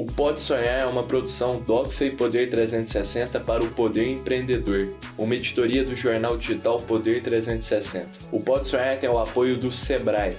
O Pode Sonhar é uma produção Doxa e Poder 360 para o Poder Empreendedor, uma editoria do jornal digital Poder 360. O Pode Sonhar tem o apoio do Sebrae.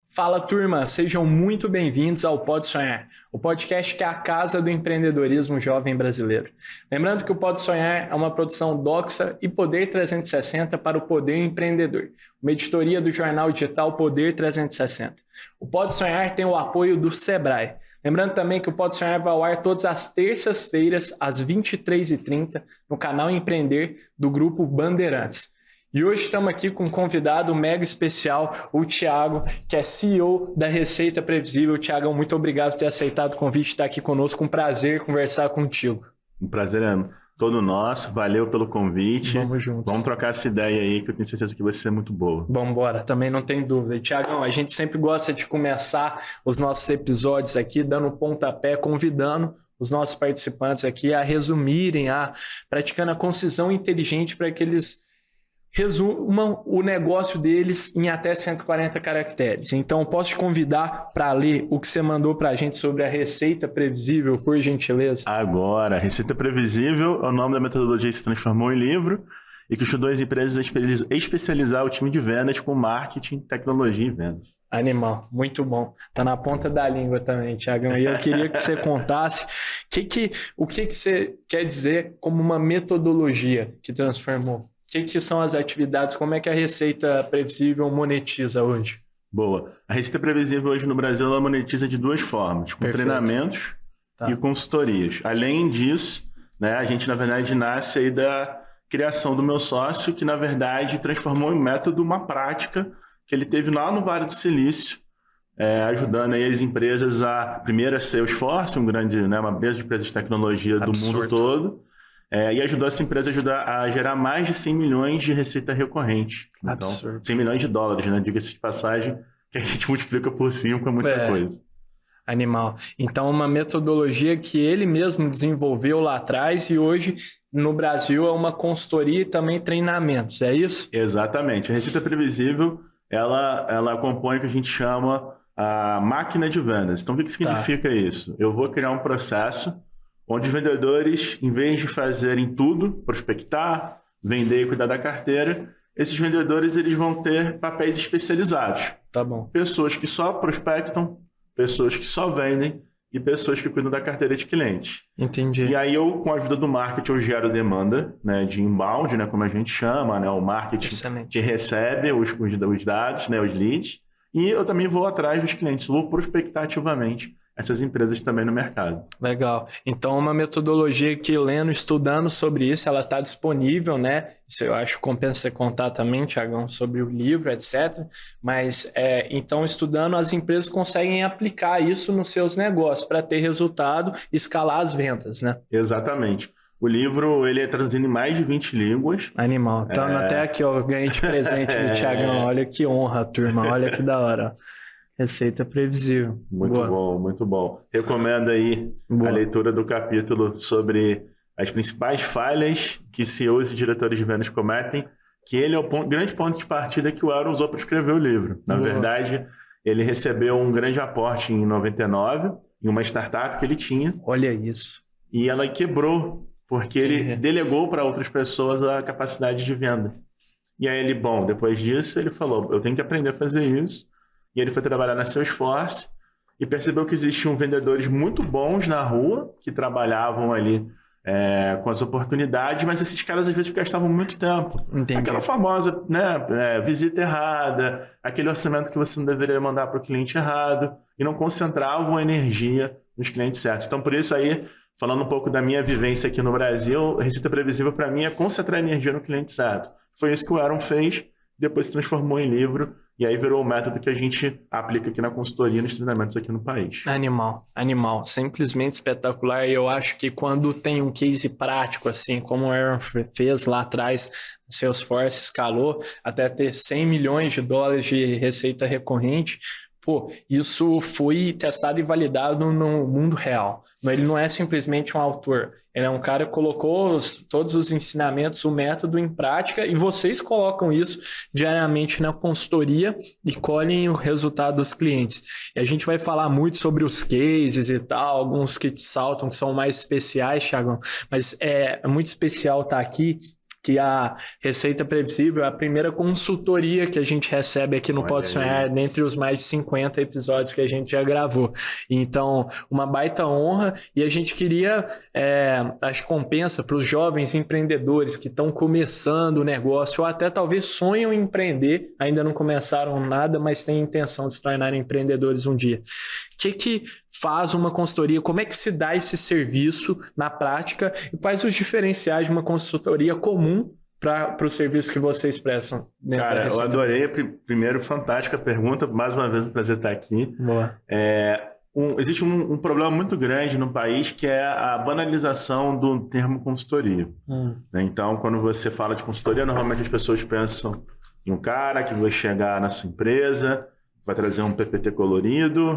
Fala turma, sejam muito bem-vindos ao Pode Sonhar, o podcast que é a casa do empreendedorismo jovem brasileiro. Lembrando que o Pode Sonhar é uma produção Doxa e Poder 360 para o Poder Empreendedor, uma editoria do jornal digital Poder 360. O Pode Sonhar tem o apoio do Sebrae. Lembrando também que o Pode Sonhar vai ao ar todas as terças-feiras, às 23h30, no canal Empreender do Grupo Bandeirantes. E hoje estamos aqui com um convidado mega especial, o Thiago, que é CEO da Receita Previsível. Thiago, muito obrigado por ter aceitado o convite de estar aqui conosco. Um prazer conversar contigo. Um prazer é todo nosso. Valeu pelo convite. Vamos juntos. Vamos trocar essa ideia aí, que eu tenho certeza que vai ser muito boa. Vamos embora, também não tem dúvida. E, Thiagão, a gente sempre gosta de começar os nossos episódios aqui dando pontapé, convidando os nossos participantes aqui a resumirem, praticando a concisão inteligente para que eles resumam o negócio deles em até 140 caracteres. Então, posso te convidar para ler o que você mandou para a gente sobre a Receita Previsível, por gentileza? Agora, Receita Previsível é o nome da metodologia que se transformou em livro e que ajudou as empresas a especializar o time de vendas com marketing, tecnologia e vendas. Animal, muito bom. Tá na ponta da língua também, Thiagão. E eu queria que você contasse o que você quer dizer como uma metodologia que transformou. O que são as atividades? Como é que a Receita Previsível monetiza hoje? Boa. A Receita Previsível hoje no Brasil ela monetiza de duas formas, com treinamentos e consultorias. Além disso, né, a gente, na verdade, nasce aí da criação do meu sócio, que, na verdade, transformou em método uma prática que ele teve lá no Vale do Silício, ajudando aí as empresas a, primeiro, a Salesforce, uma empresa de tecnologia do mundo todo, e ajudou essa empresa a gerar mais de 100 milhões de receita recorrente. Então, 100 milhões de dólares, né? Diga-se de passagem, que a gente multiplica por 5 é muita coisa. Animal. Então, uma metodologia que ele mesmo desenvolveu lá atrás e hoje no Brasil é uma consultoria e também treinamentos, é isso? Exatamente. A Receita Previsível, ela compõe o que a gente chama a máquina de vendas. Então, o que significa isso? Eu vou criar um processo onde os vendedores, em vez de fazerem tudo, prospectar, vender e cuidar da carteira, esses vendedores eles vão ter papéis especializados. Tá bom. Pessoas que só prospectam, pessoas que só vendem e pessoas que cuidam da carteira de clientes. Entendi. E aí eu, com a ajuda do marketing, eu gero demanda, né, de inbound, né, como a gente chama, né, o marketing que recebe os dados, né, os leads, e eu também vou atrás dos clientes, vou prospectar ativamente essas empresas também no mercado. Legal. Então, uma metodologia que lendo, estudando sobre isso, ela está disponível, né? Isso eu acho que compensa você contar também, Thiagão, sobre o livro, etc. Mas, então, estudando, as empresas conseguem aplicar isso nos seus negócios para ter resultado e escalar as vendas, né? Exatamente. O livro, ele é traduzido em mais de 20 línguas. Animal. Então, até aqui, ó, eu ganhei de presente do Thiagão. Olha que honra, turma. Olha que da hora. Receita Previsível. Muito bom, muito bom. Recomendo aí a leitura do capítulo sobre as principais falhas que CEOs e diretores de vendas cometem, que ele é o grande ponto de partida que o Aaron usou para escrever o livro. Na verdade, ele recebeu um grande aporte em 99, em uma startup que ele tinha. Olha isso. E ela quebrou, porque ele delegou para outras pessoas a capacidade de venda. E aí depois disso, ele falou, eu tenho que aprender a fazer isso. E ele foi trabalhar na Salesforce e percebeu que existiam vendedores muito bons na rua, que trabalhavam ali com as oportunidades, mas esses caras às vezes gastavam muito tempo. Entendi. Aquela famosa visita errada, aquele orçamento que você não deveria mandar para o cliente errado, e não concentravam a energia nos clientes certos. Então, por isso aí, falando um pouco da minha vivência aqui no Brasil, a Receita Previsível para mim é concentrar a energia no cliente certo. Foi isso que o Aaron fez, depois se transformou em livro, e aí virou o método que a gente aplica aqui na consultoria, nos treinamentos aqui no país. Animal. Simplesmente espetacular. E eu acho que quando tem um case prático, assim, como o Aaron fez lá atrás, Salesforce escalou até ter 100 milhões de dólares de receita recorrente, isso foi testado e validado no mundo real. Ele não é simplesmente um autor. Ele é um cara que colocou todos os ensinamentos, o método em prática, e vocês colocam isso diariamente na consultoria e colhem o resultado dos clientes. E a gente vai falar muito sobre os cases e tal, alguns que saltam, que são mais especiais, Thiagão, mas é muito especial estar aqui, que a Receita Previsível é a primeira consultoria que a gente recebe aqui no Pode Sonhar, dentre os mais de 50 episódios que a gente já gravou. Então, uma baita honra, e a gente queria a recompensa para os jovens empreendedores que estão começando o negócio, ou até talvez sonham em empreender, ainda não começaram nada, mas têm intenção de se tornarem empreendedores um dia. O que faz uma consultoria? Como é que se dá esse serviço na prática? E quais os diferenciais de uma consultoria comum para o serviço que vocês prestam? Cara, eu adorei. Primeiro, fantástica pergunta. Mais uma vez, um prazer estar aqui. Boa. Existe um problema muito grande no país, que é a banalização do termo consultoria. Então, quando você fala de consultoria, normalmente as pessoas pensam em um cara que vai chegar na sua empresa, vai trazer um PPT colorido,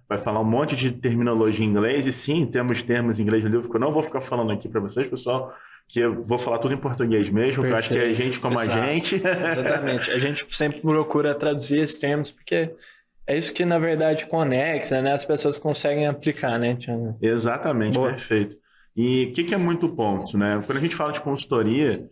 vai falar um monte de terminologia em inglês, e sim, temos termos em inglês no livro que eu não vou ficar falando aqui para vocês, pessoal, que eu vou falar tudo em português mesmo, porque eu acho que é gente como a gente. Exatamente. A gente sempre procura traduzir esses termos, porque é isso que, na verdade, conecta, né? As pessoas conseguem aplicar, né, Thiago? Exatamente, boa. Perfeito. E o que é muito ponto, né? Quando a gente fala de consultoria,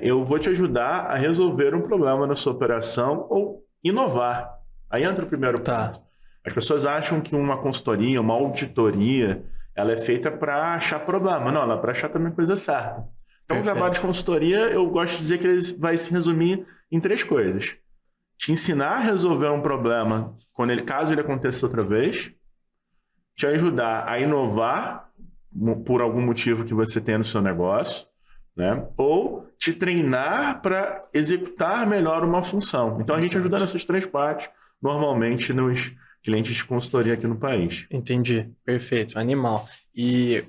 eu vou te ajudar a resolver um problema na sua operação ou inovar. Aí entra o primeiro ponto. As pessoas acham que uma consultoria, uma auditoria, ela é feita para achar problema. Não, ela é para achar também coisa certa. Então, o trabalho de consultoria, eu gosto de dizer que ele vai se resumir em 3 coisas. Te ensinar a resolver um problema caso ele aconteça outra vez. Te ajudar a inovar por algum motivo que você tenha no seu negócio, né? Ou te treinar para executar melhor uma função. Então, a gente ajuda nessas 3 partes, normalmente nos clientes de consultoria aqui no país. Entendi, perfeito, animal. E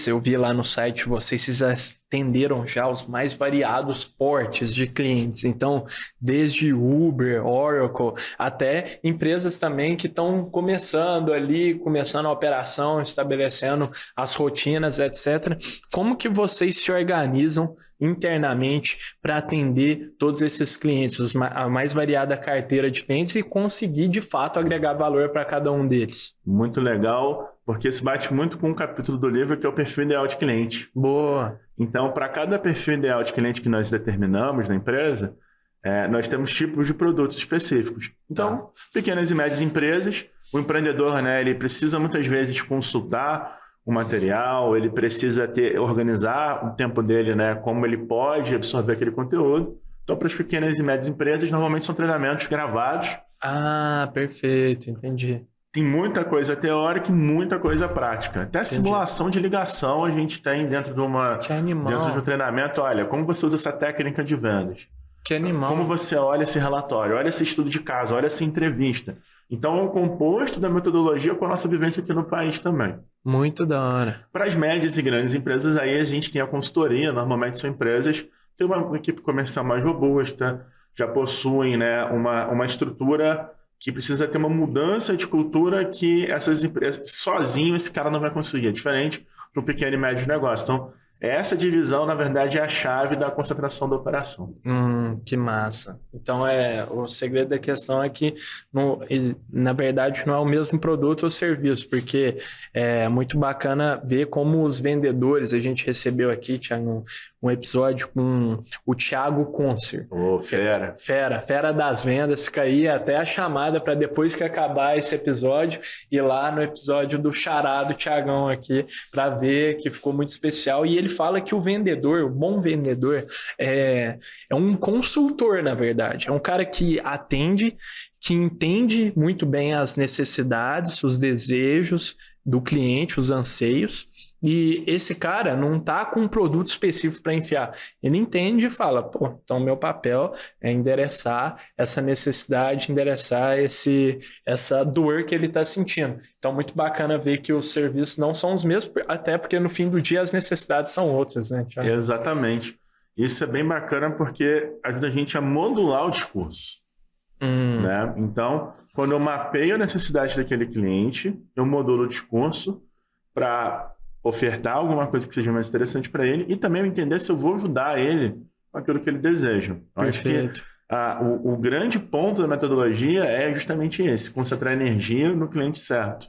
eu vi lá no site, vocês atenderam já os mais variados portes de clientes. Então, desde Uber, Oracle, até empresas também que estão começando a operação, estabelecendo as rotinas, etc. Como que vocês se organizam internamente para atender todos esses clientes, a mais variada carteira de clientes, e conseguir, de fato, agregar valor para cada um deles? Muito legal, porque isso bate muito com um capítulo do livro, que é o perfil ideal de cliente. Boa! Então, para cada perfil ideal de cliente que nós determinamos na empresa, nós temos tipos de produtos específicos. Então, pequenas e médias empresas, o empreendedor, né, ele precisa muitas vezes consultar o material, ele precisa organizar o tempo dele, né, como ele pode absorver aquele conteúdo. Então, para as pequenas e médias empresas, normalmente são treinamentos gravados. Ah, perfeito, entendi. Tem muita coisa teórica e muita coisa prática. Até a simulação de ligação a gente tem dentro de um treinamento. Olha, como você usa essa técnica de vendas? Que animal. Como você olha esse relatório, olha esse estudo de caso, olha essa entrevista. Então, é um composto da metodologia com a nossa vivência aqui no país também. Muito da hora. Para as médias e grandes empresas, aí a gente tem a consultoria. Normalmente são empresas que têm uma equipe comercial mais robusta, já possuem, né, uma estrutura que precisa ter uma mudança de cultura que essas empresas, sozinho, esse cara não vai conseguir. É diferente de um pequeno e médio negócio. Então, essa divisão, na verdade, é a chave da concentração da operação. Que massa. Então, o segredo da questão é que, na verdade, não é o mesmo produto ou serviço, porque é muito bacana ver como os vendedores, a gente recebeu aqui, Thiago, um episódio com o Thiago Concer. Fera. Fera das vendas. Fica aí até a chamada para depois que acabar esse episódio, ir lá no episódio do Xará do Thiagão aqui, para ver que ficou muito especial. E ele fala que o vendedor, o bom vendedor, é um consultor, na verdade. É um cara que atende, que entende muito bem as necessidades, os desejos do cliente, os anseios. E esse cara não tá com um produto específico para enfiar. Ele entende e fala, então meu papel é endereçar essa necessidade, endereçar essa dor que ele está sentindo. Então, muito bacana ver que os serviços não são os mesmos, até porque no fim do dia as necessidades são outras, né, Thiago? Exatamente. Isso é bem bacana porque ajuda a gente a modular o discurso. Né? Então, quando eu mapeio a necessidade daquele cliente, eu modulo o discurso para ofertar alguma coisa que seja mais interessante para ele e também entender se eu vou ajudar ele com aquilo que ele deseja. Perfeito. Acho que o grande ponto da metodologia é justamente esse, concentrar energia no cliente certo.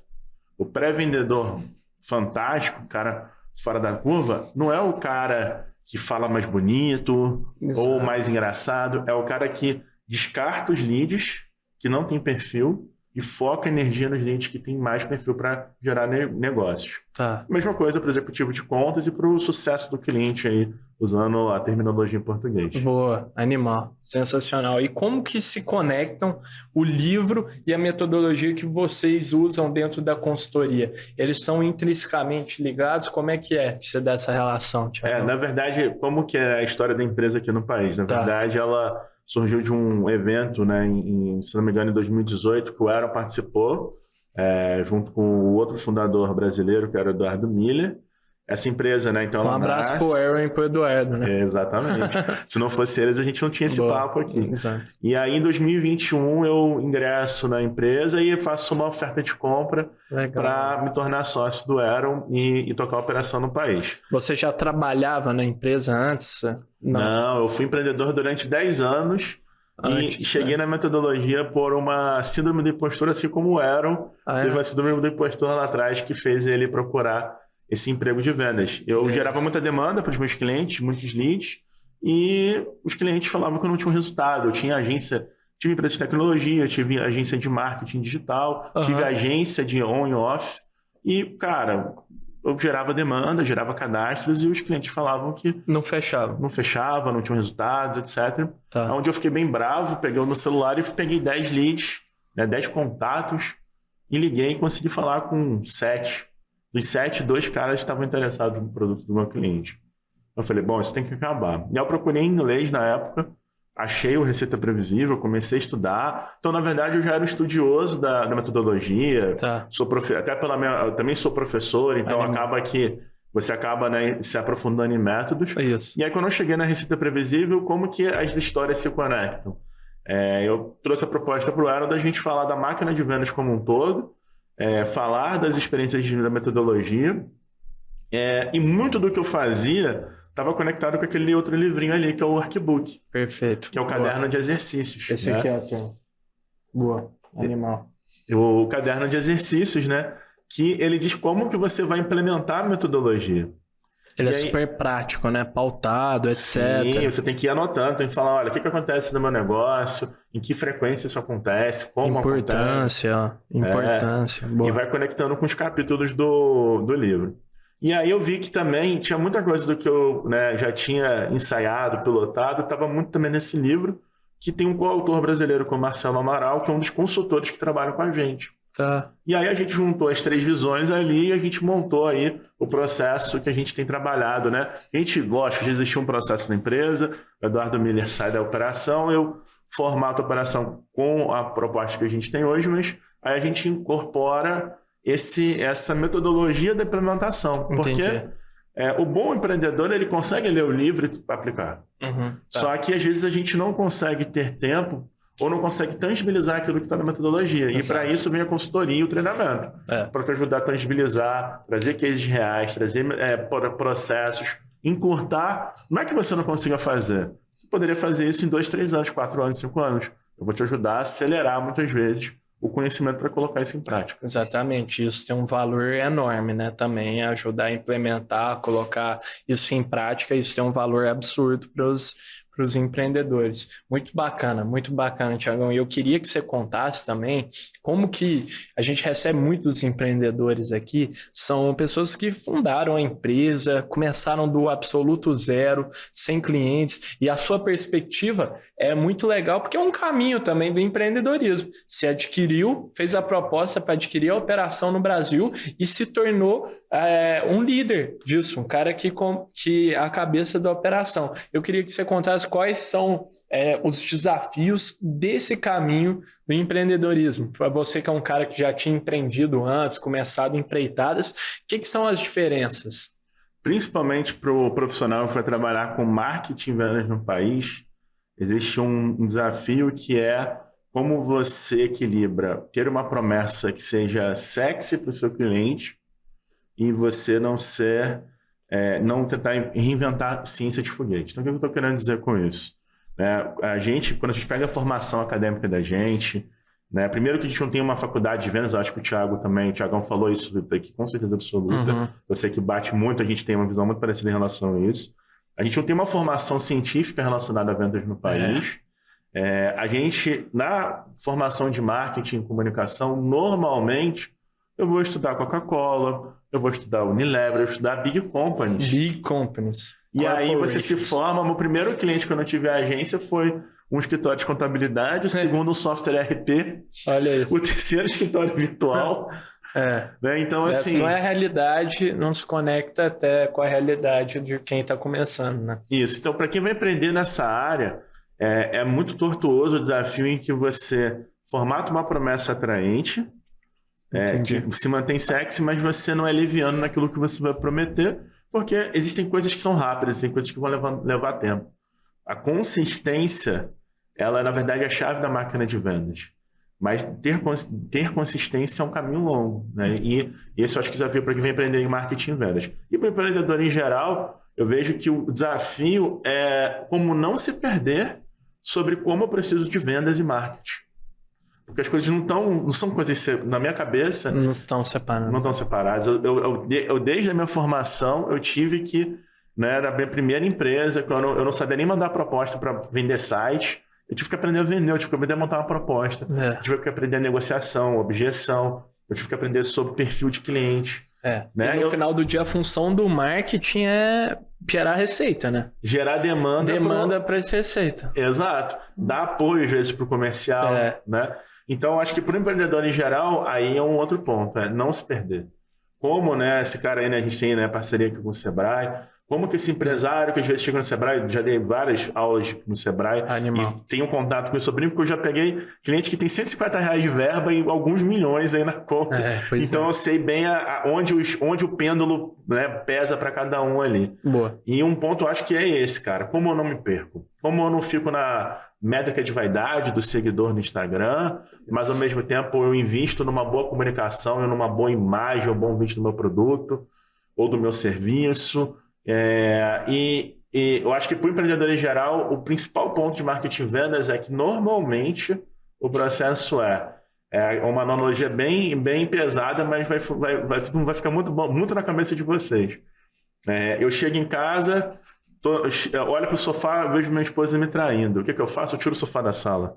O pré-vendedor fantástico, o cara fora da curva, não é o cara que fala mais bonito ou mais engraçado, é o cara que descarta os leads que não tem perfil e foca energia nos leads que tem mais perfil para gerar negócios. Tá. Mesma coisa para o executivo de contas e para o sucesso do cliente aí, usando a terminologia em português. Boa, animal, sensacional. E como que se conectam o livro e a metodologia que vocês usam dentro da consultoria? Eles são intrinsecamente ligados? Como é que você dá essa relação, Thiago? Na verdade, como que é a história da empresa aqui no país? Na verdade, ela surgiu de um evento, né, se não me engano, em 2018, que o Aaron participou, junto com o outro fundador brasileiro, que era o Eduardo Miller. Essa empresa, né? Então, um abraço pro Aaron e pro Eduardo, né? Exatamente. Se não fosse eles, a gente não tinha esse papo aqui. Exato. E aí, em 2021, eu ingresso na empresa e faço uma oferta de compra para me tornar sócio do Aaron e tocar a operação no país. Você já trabalhava na empresa antes? Não, eu fui empreendedor durante 10 anos. E cheguei na metodologia por uma síndrome do impostor, assim como o Aaron teve a síndrome do impostor lá atrás que fez ele procurar esse emprego de vendas. Eu gerava muita demanda para os meus clientes, muitos leads, e os clientes falavam que eu não tinha um resultado. Eu tinha agência, tive empresa de tecnologia, tive agência de marketing digital, tive agência de on e off, e, cara, eu gerava demanda, gerava cadastros, e os clientes falavam que não fechava, não tinham resultados, etc. Tá. Onde eu fiquei bem bravo, peguei o meu celular e peguei 10 leads, 10 contatos, e liguei e consegui falar com 7. Dos 7, 2 caras estavam interessados no produto do meu cliente. Eu falei, bom, isso tem que acabar. E eu procurei em inglês na época, achei o Receita Previsível, comecei a estudar. Então, na verdade, eu já era um estudioso da metodologia. Tá. Eu também sou professor, então acaba que você acaba, né, se aprofundando em métodos. É isso. E aí, quando eu cheguei na Receita Previsível, como que as histórias se conectam? Eu trouxe a proposta para o Aaron da gente falar da máquina de vendas como um todo, falar das experiências da metodologia, e muito do que eu fazia estava conectado com aquele outro livrinho ali, que é o workbook. Perfeito. Que é o caderno de exercícios. Esse aqui é o boa, animal. O caderno de exercícios, né? Que ele diz como que você vai implementar a metodologia. Ele é super prático, né? Pautado, etc. Sim, você tem que ir anotando, tem que falar, olha, o que acontece no meu negócio, em que frequência isso acontece, como acontece. Importância. Boa. E vai conectando com os capítulos do livro. E aí eu vi que também tinha muita coisa do que eu, né, já tinha ensaiado, pilotado, estava muito também nesse livro, que tem um coautor brasileiro, como Marcelo Amaral, que é um dos consultores que trabalham com a gente. Tá. E aí a gente juntou as 3 visões ali e a gente montou aí o processo que a gente tem trabalhado, né? A gente gosta de existir um processo na empresa, o Eduardo Miller sai da operação, eu formato a operação com a proposta que a gente tem hoje, mas aí a gente incorpora essa metodologia da implementação. Entendi. Porque o bom empreendedor, ele consegue ler o livro e aplicar. Tá. Só que às vezes a gente não consegue ter tempo ou não consegue tangibilizar aquilo que está na metodologia. Exato. E para isso vem a consultoria e o treinamento. Para te ajudar a tangibilizar, trazer cases reais, trazer processos, encurtar. Não é que você não consiga fazer. Você poderia fazer isso em 2, 3 anos, 4 anos, 5 anos. Eu vou te ajudar a acelerar muitas vezes o conhecimento para colocar isso em prática. Exatamente, isso tem um valor enorme, né? Também ajudar a implementar, colocar isso em prática, isso tem um valor absurdo para os empreendedores. Muito bacana, Thiagão. E eu queria que você contasse também como que a gente recebe muitos empreendedores aqui, são pessoas que fundaram a empresa, começaram do absoluto zero, sem clientes, e a sua perspectiva é muito legal, porque é um caminho também do empreendedorismo. Se adquiriu, fez a proposta para adquirir a operação no Brasil e se tornou um líder disso, um cara que é a cabeça da operação. Eu queria que você contasse quais são os desafios desse caminho do empreendedorismo. Para você que é um cara que já tinha empreendido antes, começado empreitadas, o que são as diferenças? Principalmente para o profissional que vai trabalhar com marketing e vendas no país, existe um desafio que é como você equilibra ter uma promessa que seja sexy para o seu cliente e você não tentar reinventar ciência de foguete. Então, o que eu estou querendo dizer com isso? Quando a gente pega a formação acadêmica da gente, primeiro que a gente não tem uma faculdade de vendas, eu acho que o Thiagão falou isso aqui com certeza absoluta. Eu sei que bate muito, a gente tem uma visão muito parecida em relação a isso. A gente não tem uma formação científica relacionada a vendas no país. A gente, na formação de marketing e comunicação, normalmente, eu vou estudar Coca-Cola, eu vou estudar Unilever, eu vou estudar Big Companies. Big Companies. E aí você se forma. Meu primeiro cliente quando eu tive a agência foi um escritório de contabilidade, o segundo um software RP, olha isso. O terceiro escritório virtual. Então, assim, não é a realidade, não se conecta até com a realidade de quem está começando, né? Isso. Então, para quem vai empreender nessa área, é muito tortuoso o desafio em que você formata uma promessa atraente, que se mantém sexy, mas você não é leviano naquilo que você vai prometer, porque existem coisas que são rápidas, tem coisas que vão levar tempo. A consistência, ela na verdade é a chave da máquina de vendas. Mas ter consistência é um caminho longo, né? E esse eu acho que é o desafio para quem vem empreender em marketing e vendas. E para o empreendedor em geral, eu vejo que o desafio é como não se perder sobre como eu preciso de vendas e marketing. Porque as coisas não são coisas, na minha cabeça... Não estão separadas. Não estão separadas. Eu desde a minha formação, eu tive que, na minha primeira empresa, quando eu não sabia nem mandar proposta para vender site, eu tive que aprender a vender, eu tive que aprender a montar uma proposta, eu tive que aprender a negociação, objeção, eu tive que aprender sobre perfil de cliente. E no final do dia, a função do marketing é gerar receita, né? Gerar demanda para essa receita. Exato. Dar apoio, às vezes, para o comercial, né? Então, acho que para o empreendedor em geral, aí é um outro ponto, não se perder. Como, esse cara aí, a gente tem parceria aqui com o Sebrae, como que esse empresário que às vezes chega no Sebrae, já dei várias aulas no Sebrae, e tenho contato com meu sobrinho, porque eu já peguei cliente que tem R$150 de verba e alguns milhões aí na conta. Então eu sei bem onde o pêndulo pesa para cada um ali. Boa. E um ponto eu acho que é esse, cara. Como eu não me perco? Como eu não fico na métrica de vaidade do seguidor no Instagram, mas ao mesmo tempo eu invisto numa boa comunicação, numa boa imagem, um bom vídeo do meu produto ou do meu serviço. E eu acho que para o empreendedor em geral, o principal ponto de marketing e vendas é que normalmente o processo é uma analogia bem pesada, mas tudo vai ficar muito na cabeça de vocês. Eu chego em casa, olho para o sofá, vejo minha esposa me traindo. O que eu faço? Eu tiro o sofá da sala.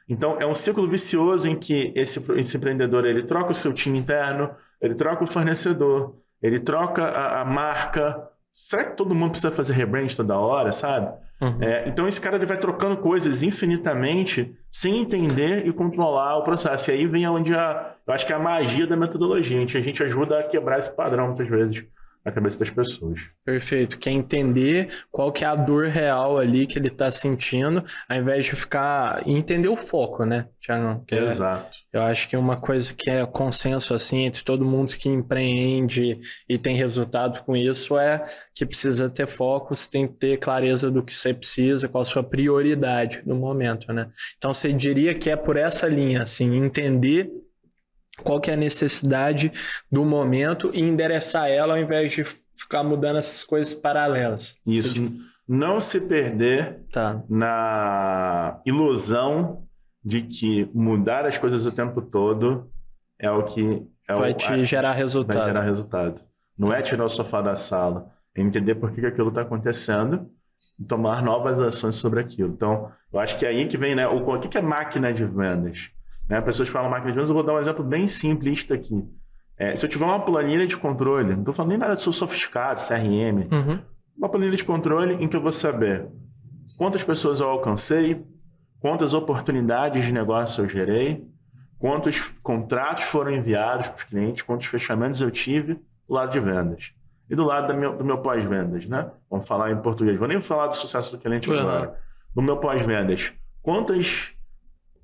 Então é um ciclo vicioso em que esse empreendedor ele troca o seu time interno, ele troca o fornecedor, ele troca a marca. Será que todo mundo precisa fazer rebrand toda hora, sabe? Então esse cara ele vai trocando coisas infinitamente sem entender e controlar o processo. E aí vem onde eu acho que é a magia da metodologia. A gente ajuda a quebrar esse padrão muitas vezes na cabeça das pessoas. Perfeito. Quer entender qual que é a dor real ali que ele está sentindo, ao invés de entender o foco, né, Thiago? Exato. Eu acho que uma coisa que é consenso assim entre todo mundo que empreende e tem resultado com isso é que precisa ter foco, você tem que ter clareza do que você precisa, qual a sua prioridade no momento, né? Então você diria que é por essa linha, assim, entender qual que é a necessidade do momento e endereçar ela ao invés de ficar mudando essas coisas paralelas. Isso. Não se perder na ilusão de que mudar as coisas o tempo todo é o que... vai te gerar resultado. Vai gerar resultado. Não é tirar o sofá da sala. É entender por que aquilo está acontecendo e tomar novas ações sobre aquilo. Então, eu acho que é aí que vem, o que é máquina de vendas? Pessoas falam máquina de vendas, eu vou dar um exemplo bem simplista aqui. Se eu tiver uma planilha de controle, não estou falando nem nada de sofisticado, CRM, uma planilha de controle em que eu vou saber quantas pessoas eu alcancei, quantas oportunidades de negócio eu gerei, quantos contratos foram enviados para os clientes, quantos fechamentos eu tive do lado de vendas. E do lado do meu pós-vendas, né? Vamos falar em português, vou nem falar do sucesso do cliente agora. No meu pós-vendas, quantas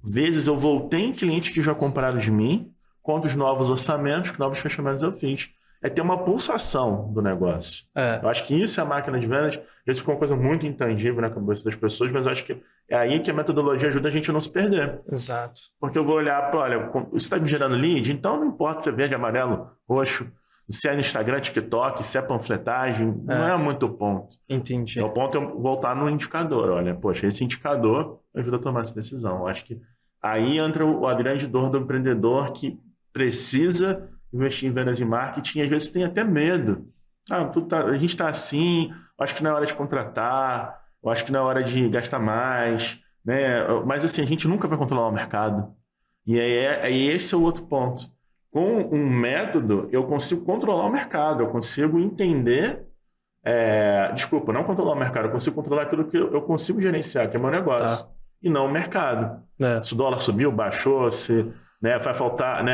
vezes eu voltei em clientes que já compraram de mim, quantos novos orçamentos, que novos fechamentos eu fiz. É ter uma pulsação do negócio. Eu acho que isso é a máquina de vendas. Isso ficou uma coisa muito intangível na cabeça das pessoas, mas eu acho que É aí que a metodologia ajuda a gente a não se perder. Exato. Porque eu vou olhar, olha, isso está me gerando lead, então não importa se é verde, amarelo, roxo, se é no Instagram, TikTok, se é panfletagem, não é muito o ponto. Entendi. O ponto é voltar no indicador. Olha, poxa, esse indicador ajuda a tomar essa decisão. Eu acho que aí entra a grande dor do empreendedor que precisa investir em vendas e marketing e às vezes tem até medo. A gente está assim, acho que não é hora de contratar, eu acho que não é hora de gastar mais, né? Mas assim, a gente nunca vai controlar o mercado. E aí esse é o outro ponto. Com um método, eu consigo controlar o mercado, eu consigo entender... desculpa, não controlar o mercado, eu consigo controlar aquilo que eu consigo gerenciar, que é meu negócio, e não o mercado. Se o dólar subiu, baixou, se vai faltar,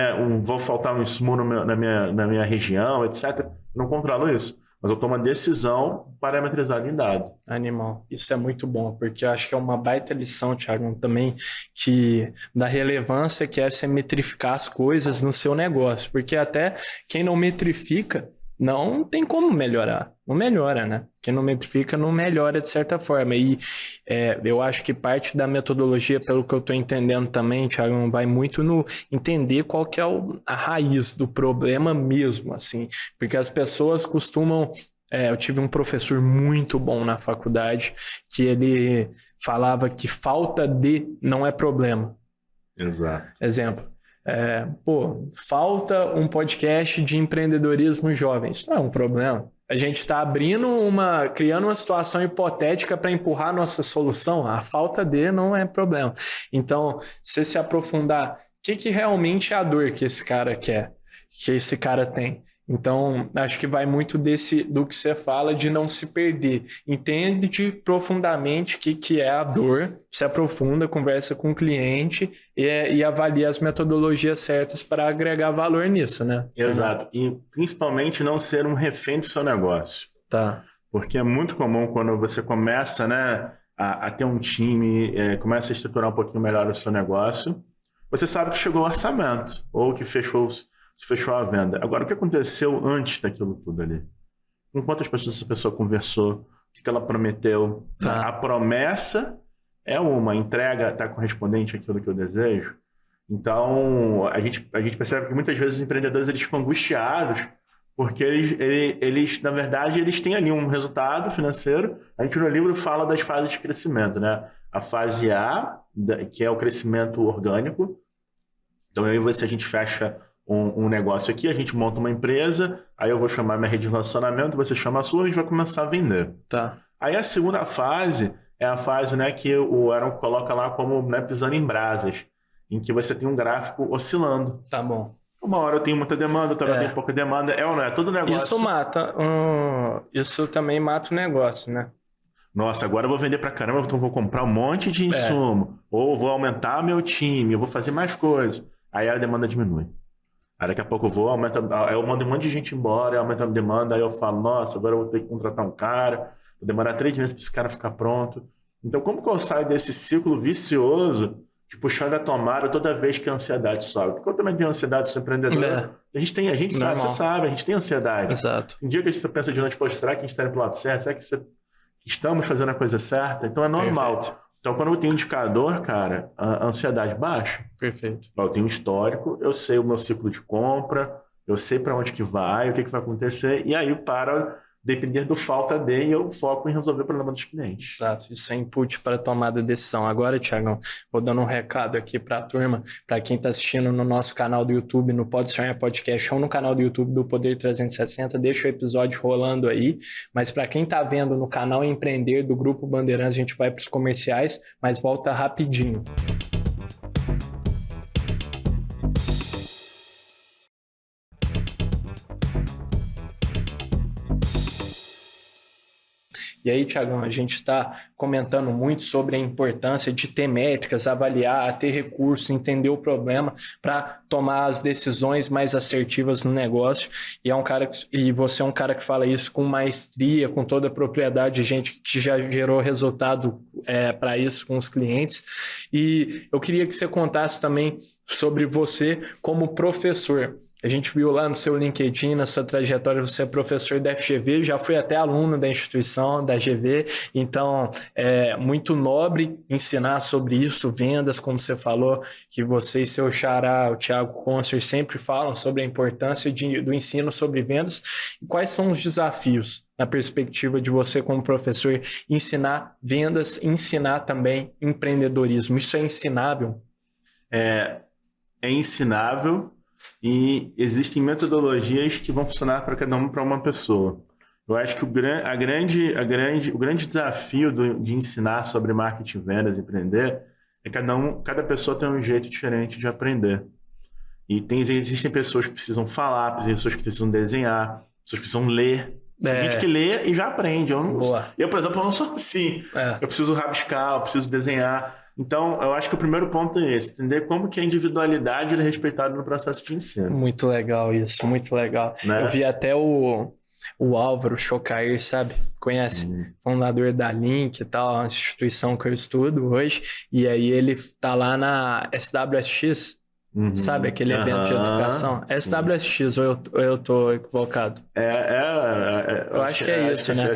vou faltar um insumo na minha região, etc. Não controlo isso, mas eu tomo uma decisão parametrizada em dado. Animal. Isso é muito bom, porque eu acho que é uma baita lição, Thiago, também, da relevância que é você metrificar as coisas no seu negócio, porque até quem não metrifica não tem como melhorar. Não melhora, né? Quem não metrifica não melhora de certa forma. E eu acho que parte da metodologia, pelo que eu estou entendendo também, Thiago, vai muito no entender qual que é a raiz do problema mesmo, assim. Porque as pessoas costumam... eu tive um professor muito bom na faculdade que ele falava que falta de não é problema. Exato. Exemplo. Falta um podcast de empreendedorismo jovem. Isso não é um problema. A gente está criando uma situação hipotética para empurrar a nossa solução. A falta de não é problema. Então, se se aprofundar, o que realmente é a dor que esse cara quer, que esse cara tem? Então, acho que vai muito do que você fala de não se perder. Entende profundamente o que é a dor, se aprofunda, conversa com o cliente e avalia as metodologias certas para agregar valor nisso, né? Exato. E principalmente não ser um refém do seu negócio. Tá. Porque é muito comum quando você começa, a ter um time, começa a estruturar um pouquinho melhor o seu negócio, você sabe que chegou o orçamento ou que se fechou a venda. Agora, o que aconteceu antes daquilo tudo ali? Com quantas pessoas essa pessoa conversou? O que ela prometeu? A promessa é a entrega está correspondente àquilo que eu desejo? Então, a gente percebe que muitas vezes os empreendedores eles ficam angustiados porque eles, na verdade, eles têm ali um resultado financeiro. A gente no livro fala das fases de crescimento, né? A fase A, que é o crescimento orgânico. Então, eu e você, a gente fecha um negócio aqui, a gente monta uma empresa, aí eu vou chamar minha rede de relacionamento, você chama a sua, a gente vai começar a vender. Tá. Aí a segunda fase é a fase, que o Aaron coloca lá como pisando em brasas, em que você tem um gráfico oscilando. Tá bom. Uma hora eu tenho muita demanda, outra hora eu tenho pouca demanda. É ou não é? Todo negócio... Isso mata. Isso também mata o negócio, né? Nossa, agora eu vou vender pra caramba, então eu vou comprar um monte de insumo. Ou vou aumentar meu time, eu vou fazer mais coisas. Aí a demanda diminui. Aí daqui a pouco eu mando um monte de gente embora, aumenta a demanda, aí eu falo, nossa, agora eu vou ter que contratar um cara, vou demorar 3 meses para esse cara ficar pronto. Então, como que eu saio desse ciclo vicioso de puxar da tomada toda vez que a ansiedade sobe? Porque eu também tenho ansiedade, sou empreendedor. A gente sabe, você sabe, a gente tem ansiedade. Exato. Um dia que você pensa de noite, poxa, será que a gente está indo pro lado certo? Será que estamos fazendo a coisa certa? Então é normal. Perfeito. Então, quando eu tenho um indicador, cara, a ansiedade baixa. Perfeito. Eu tenho um histórico, eu sei o meu ciclo de compra, eu sei para onde que vai, o que vai acontecer, e aí para depender do falta de, eu foco em resolver o problema dos clientes. Exato, isso é input para tomada de decisão. Agora, Thiagão, vou dando um recado aqui para a turma, para quem está assistindo no nosso canal do YouTube, no Pode Sonhar Podcast ou no canal do YouTube do Poder 360, deixa o episódio rolando aí, mas para quem está vendo no canal Empreender do Grupo Bandeirantes, a gente vai para os comerciais, mas volta rapidinho. E aí, Thiagão, a gente está comentando muito sobre a importância de ter métricas, avaliar, ter recursos, entender o problema para tomar as decisões mais assertivas no negócio. E você é um cara que fala isso com maestria, com toda a propriedade, gente que já gerou resultado para isso com os clientes. E eu queria que você contasse também sobre você como professor. A gente viu lá no seu LinkedIn, na sua trajetória, você é professor da FGV, já foi até aluno da instituição, da GV, então é muito nobre ensinar sobre isso, vendas, como você falou, que você e seu xará, o Thiago Concer, sempre falam sobre a importância do ensino sobre vendas. E quais são os desafios na perspectiva de você como professor ensinar vendas, ensinar também empreendedorismo? Isso é ensinável? É ensinável. E existem metodologias que vão funcionar para cada uma, para uma pessoa. Eu acho que o grande desafio de ensinar sobre marketing, vendas, empreender, é cada pessoa tem um jeito diferente de aprender. E existem pessoas que precisam falar, pessoas que precisam desenhar, pessoas que precisam ler. Tem gente que lê e já aprende. Eu, por exemplo, eu não sou assim. Eu preciso rabiscar, eu preciso desenhar. Então, eu acho que o primeiro ponto é esse, entender como que a individualidade é respeitada no processo de ensino. Muito legal isso, muito legal. Né? Eu vi até o Álvaro Chocair, sabe? Conhece? Sim. Fundador da Link e tal, uma instituição que eu estudo hoje. E aí ele tá lá na SWSX, sabe? Aquele evento de educação. SWSX, ou eu tô equivocado? Eu acho que é isso, né?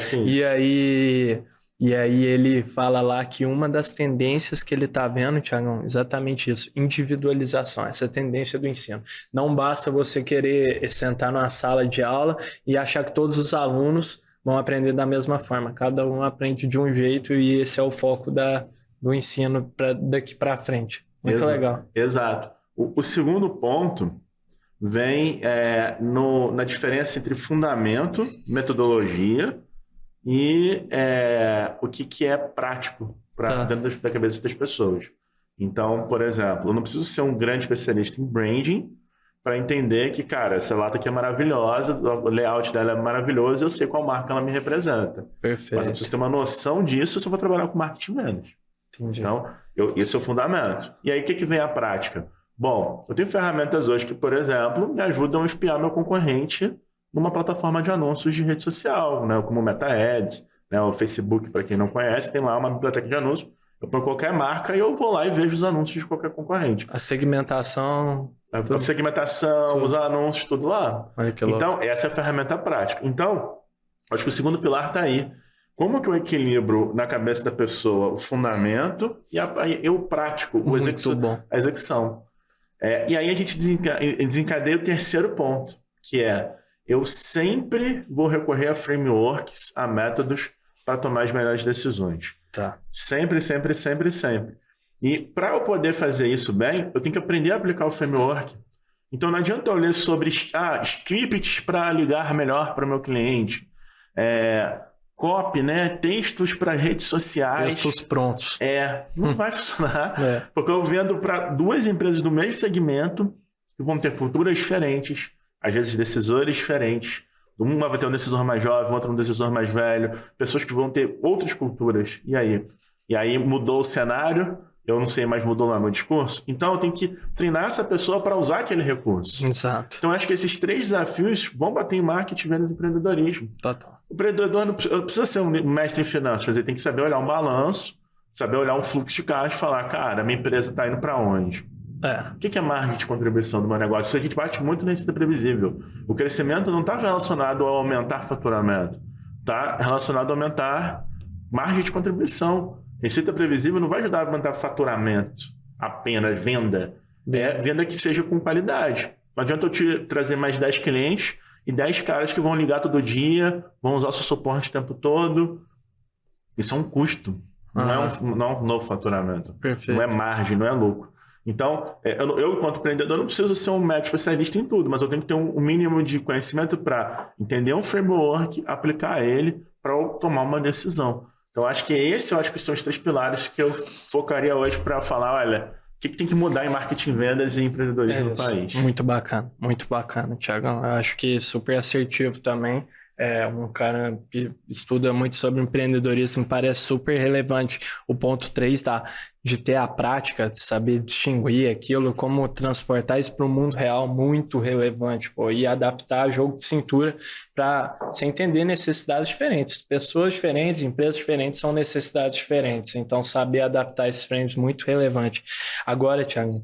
E aí ele fala lá que uma das tendências que ele está vendo, Thiagão, exatamente isso, individualização, essa tendência do ensino. Não basta você querer sentar numa sala de aula e achar que todos os alunos vão aprender da mesma forma. Cada um aprende de um jeito e esse é o foco do ensino daqui para frente. Muito legal. Exato. O segundo ponto vem na diferença entre fundamento, metodologia, e o que é prático dentro da cabeça das pessoas. Então, por exemplo, eu não preciso ser um grande especialista em branding para entender que, cara, essa lata aqui é maravilhosa, o layout dela é maravilhoso, eu sei qual marca ela me representa. Perfeito. Mas eu preciso ter uma noção disso se eu vou trabalhar com marketing vendas. Entendi. Então, esse é o fundamento. E aí, o que vem a prática? Bom, eu tenho ferramentas hoje que, por exemplo, me ajudam a espiar meu concorrente numa plataforma de anúncios de rede social, né, como o Meta Ads, né, o Facebook, para quem não conhece, tem lá uma biblioteca de anúncios. Eu ponho qualquer marca e eu vou lá e vejo os anúncios de qualquer concorrente. A segmentação... Os anúncios, tudo lá. Olha que louco. Então, essa é a ferramenta prática. Então, acho que o segundo pilar está aí. Como que eu equilibro na cabeça da pessoa o fundamento e o prático, a execução? E aí a gente desencadeia o terceiro ponto, que é: eu sempre vou recorrer a frameworks, a métodos para tomar as melhores decisões. Tá. Sempre, sempre, sempre, sempre. E para eu poder fazer isso bem, eu tenho que aprender a aplicar o framework. Então não adianta eu ler sobre scripts para ligar melhor para o meu cliente, copy, né? Textos para redes sociais. Textos prontos. Não vai funcionar, porque eu vendo para duas empresas do mesmo segmento que vão ter culturas diferentes, às vezes decisores diferentes. Uma vai ter um decisor mais jovem, outra um decisor mais velho, pessoas que vão ter outras culturas. E aí mudou o cenário, eu não sei, mas mudou lá meu discurso. Então eu tenho que treinar essa pessoa para usar aquele recurso. Exato. Então acho que esses três desafios vão bater em marketing, vendas e empreendedorismo. Total. O empreendedor não precisa ser um mestre em finanças, ele tem que saber olhar um balanço, saber olhar um fluxo de caixa e falar: cara, minha empresa está indo para onde? O que é margem de contribuição do meu negócio? Isso a gente bate muito na receita previsível. O crescimento não está relacionado a aumentar faturamento, está relacionado a aumentar margem de contribuição. Receita previsível não vai ajudar a aumentar faturamento, apenas venda. Venda que seja com qualidade. Não adianta eu te trazer mais 10 clientes e 10 caras que vão ligar todo dia, vão usar o seu suporte o tempo todo. Isso é um custo, não é um novo faturamento. Perfeito. Não é margem, não é lucro. Então, eu, enquanto empreendedor, não preciso ser um mega especialista em tudo, mas eu tenho que ter um mínimo de conhecimento para entender um framework, aplicar ele para eu tomar uma decisão. Então, acho que são os três pilares que eu focaria hoje para falar: olha, o que tem que mudar em marketing, vendas e empreendedorismo no país. Muito bacana, Thiagão. Eu acho que super assertivo também. Um cara que estuda muito sobre empreendedorismo, parece super relevante. O ponto 3 de ter a prática, de saber distinguir aquilo, como transportar isso para o mundo real, muito relevante, e adaptar jogo de cintura para você entender necessidades diferentes. Pessoas diferentes, empresas diferentes são necessidades diferentes, então saber adaptar esses frames muito relevante. Agora, Thiago,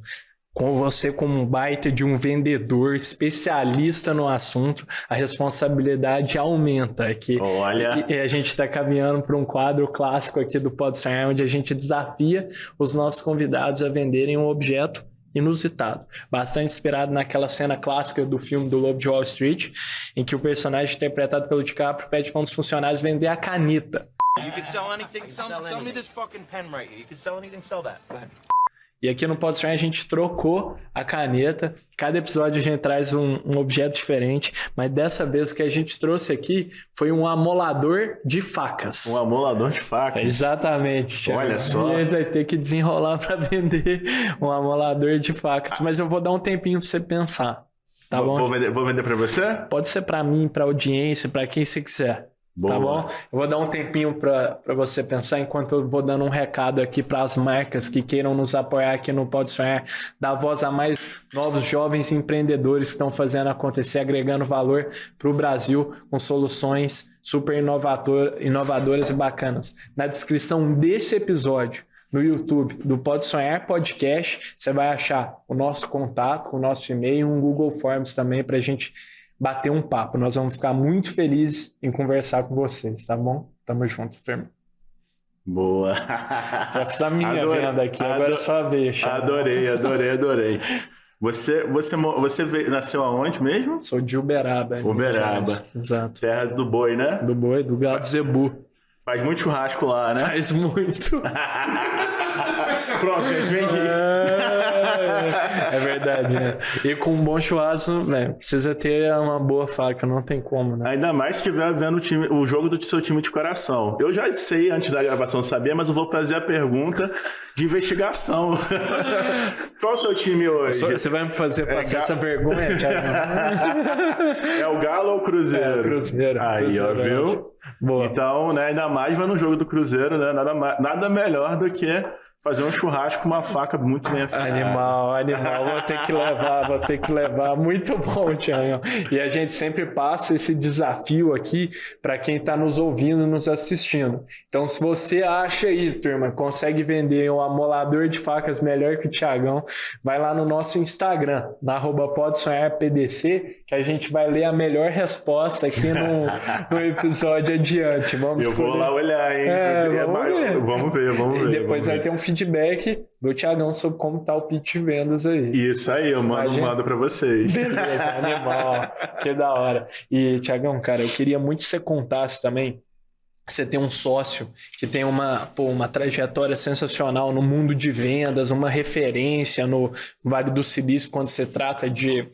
Com você como um baita de um vendedor especialista no assunto, a responsabilidade aumenta aqui. Olha. E a gente está caminhando para um quadro clássico aqui do Pode Sonhar, onde a gente desafia os nossos convidados a venderem um objeto inusitado. Bastante inspirado naquela cena clássica do filme do Lobo de Wall Street, em que o personagem interpretado pelo DiCaprio pede para um dos funcionários vender a caneta. You can sell anything. Sell me this fucking pen right here. You can sell anything, sell that. Go ahead. E aqui no Pode Sonhar a gente trocou a caneta. Cada episódio a gente traz um objeto diferente, mas dessa vez o que a gente trouxe aqui foi um amolador de facas. Um amolador de facas? Exatamente. Olha só. E a gente vai ter que desenrolar para vender um amolador de facas, mas eu vou dar um tempinho para você pensar. Tá bom? Vou vender para você? Pode ser para mim, para audiência, para quem você quiser. Boa. Tá bom? Eu vou dar um tempinho para você pensar, enquanto eu vou dando um recado aqui para as marcas que queiram nos apoiar aqui no Pode Sonhar, dar voz a mais novos jovens empreendedores que estão fazendo acontecer, agregando valor para o Brasil com soluções super inovadoras e bacanas. Na descrição desse episódio, no YouTube do Pode Sonhar Podcast, você vai achar o nosso contato, o nosso e-mail e um Google Forms também para a gente bater um papo. Nós vamos ficar muito felizes em conversar com vocês, tá bom? Tamo junto, turma. Boa. Já fiz a minha venda aqui, agora é só a vez. Adorei. Você nasceu aonde mesmo? Sou de Uberaba. Uberaba. Exato. Terra do boi, né? Do boi, do gado zebu. Faz muito churrasco lá, né? Faz muito. Pronto, gente, vendi. É verdade, né? E com um bom churrasco, velho, precisa ter uma boa faca, não tem como, né? Ainda mais se estiver vendo o jogo do seu time de coração. Eu já sei, antes da gravação, saber, mas eu vou fazer a pergunta de investigação. Qual é o seu time hoje? Você vai me fazer passar essa vergonha, Thiago? É o Galo ou o Cruzeiro? É o Cruzeiro. Aí, Cruzeiro, ó, viu? Boa. Então, né, ainda mais vai no jogo do Cruzeiro, né? Nada melhor do que fazer um churrasco com uma faca muito bem afiada. Animal. Vou ter que levar. Muito bom, Thiago. E a gente sempre passa esse desafio aqui para quem está nos ouvindo, nos assistindo. Então, se você acha aí, turma, consegue vender um amolador de facas melhor que o Thiagão, vai lá no nosso Instagram, na @podesonharpdc, que a gente vai ler a melhor resposta aqui no episódio adiante. Eu vou lá olhar, hein? Vamos ver. E depois vai ter um feedback do Thiagão sobre como tá o pitch de vendas aí. Isso aí, eu mando pra vocês. Beleza, animal. Que da hora. E, Thiagão, cara, eu queria muito que você contasse também. Você tem um sócio que tem uma trajetória sensacional no mundo de vendas, uma referência no Vale do Silício quando se trata de